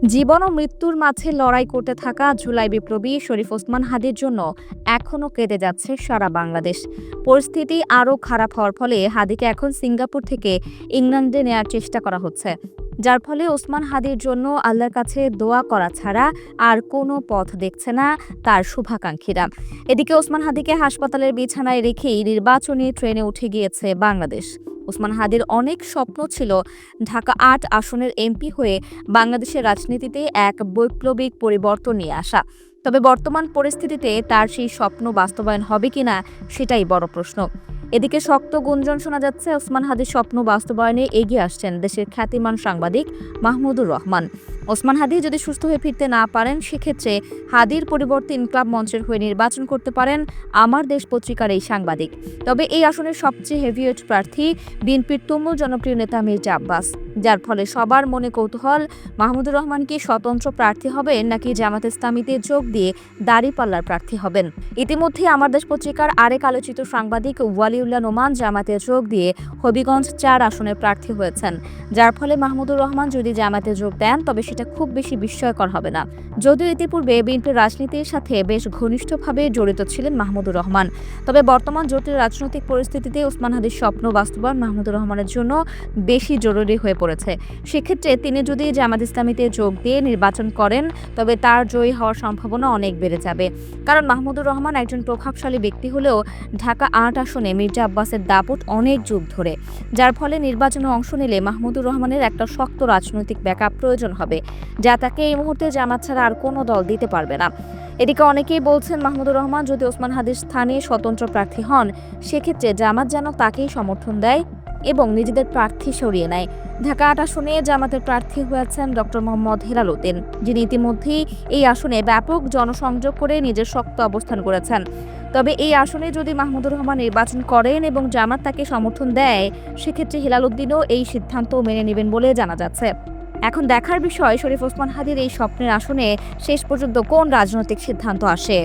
জীবন ও মৃত্যুর মাঝে লড়াই করতে থাকা জুলাই বিপ্লবী শরীফ ওসমান হাদির জন্য এখনও কেঁদে যাচ্ছে সারা বাংলাদেশ। পরিস্থিতি আরও খারাপ হওয়ার ফলে হাদিকে এখন সিঙ্গাপুর থেকে ইংল্যান্ডে নেয়ার চেষ্টা করা হচ্ছে, যার ফলে ওসমান হাদির জন্য আল্লাহর কাছে দোয়া করা ছাড়া আর কোনো পথ দেখছে না তার শুভাকাঙ্ক্ষীরা। এদিকে ওসমান হাদিকে হাসপাতালের বিছানায় রেখেই নির্বাচনী ট্রেনে উঠে গিয়েছে বাংলাদেশ। ওসমান হাদির অনেক স্বপ্ন ছিল ঢাকা ৮ আসনের এমপি হয়ে বাংলাদেশের রাজনীতিতে এক বৈপ্লবিক পরিবর্তন নিয়ে আসা। তবে বর্তমান পরিস্থিতিতে তার সেই স্বপ্ন বাস্তবায়ন হবে কিনা সেটাই বড় প্রশ্ন। এদিকে শক্ত গুঞ্জন শোনা যাচ্ছে ওসমান হাদির স্বপ্ন বাস্তবায়নে এগিয়ে আসছেন দেশের খ্যাতিমান সাংবাদিক মাহমুদুর রহমান। ওসমান হাদি যদি সুস্থ হয়ে ফিরতে না পারেন, সেক্ষেত্রে হাদির পরিবর্তে ইনকলাব মঞ্চের হয়ে নির্বাচন করতে পারেন আমার দেশ পত্রিকার এই সাংবাদিক। তবে এই আসনের সবচেয়ে হেভিওয়েট প্রার্থী বিএনপির তুমুল জনপ্রিয় নেতা মির্জা আব্বাস, যার ফলে সবার মনে কৌতূহল মাহমুদুর রহমান কি স্বতন্ত্র প্রার্থী হবেন নাকি জামাত ইসলামীতে যোগ দিয়ে দাঁড়িপাল্লার প্রার্থী হবেন। ইতিমধ্যে আমার দেশ পত্রিকার আরেক আলোচিত সাংবাদিক ওয়ালিউল্লাহ নোমান জামাতে যোগ দিয়ে হবিগঞ্জ ৪ আসনের প্রার্থী হয়েছেন, যার ফলে মাহমুদুর রহমান যদি জামাতে যোগ দেন তবে সেটা খুব বেশি বিস্ময়কর হবে না। যদিও ইতিপূর্বে বিএনপির রাজনীতির সাথে বেশ ঘনিষ্ঠভাবে জড়িত ছিলেন মাহমুদুর রহমান, তবে বর্তমান জটিল রাজনৈতিক পরিস্থিতিতে ওসমান হাদির স্বপ্ন বাস্তবায়ন মাহমুদুর রহমানের জন্য বেশি জরুরি হয়ে পড়েছে। সেক্ষেত্রে তিনি যদি জামাত ইসলামীতে যোগ দিয়ে নির্বাচন করেন তবে তার জয়ী হওয়ার সম্ভাবনা অনেক বেড়ে যাবে। কারণ মাহমুদুর রহমান একজন প্রভাবশালী ব্যক্তি হলেও ঢাকা ৮ আসনে মির্জা আব্বাসের দাপট অনেক যুগ ধরে, যার ফলে নির্বাচনে অংশ নিলে মাহমুদুর রহমানের একটা শক্ত রাজনৈতিক ব্যাকআপ প্রয়োজন হবে, যা তাকে এই মুহূর্তে জামাত ছাড়া আর কোনো দল দিতে পারবে না। এদিকে অনেকেই বলছেন মাহমুদুর রহমান যদি ওসমান হাদির স্থানে স্বতন্ত্র প্রার্থী হন, সেক্ষেত্রে জামাত যেন তাকেই সমর্থন দেয় এবং নিজেদের প্রার্থী সরিয়ে নেয়। ঢাকা ৮ আসনে জামাতের প্রার্থী হয়েছেন ডক্টর মোহাম্মদ হেলাল উদ্দিন, যিনি ইতিমধ্যেই এই আসনে ব্যাপক জনসংযোগ করে নিজের শক্ত অবস্থান করেছেন। তবে এই আসনে যদি মাহমুদুর রহমান নির্বাচন করেন এবং জামাত তাকে সমর্থন দেয়, সেক্ষেত্রে হেলাল উদ্দিনও এই সিদ্ধান্ত মেনে নেবেন বলে জানা যাচ্ছে। এখন দেখার বিষয় শরীফ ওসমান হাদির এই স্বপ্নের আসনে শেষ পর্যন্ত কোন রাজনৈতিক সিদ্ধান্ত আসে।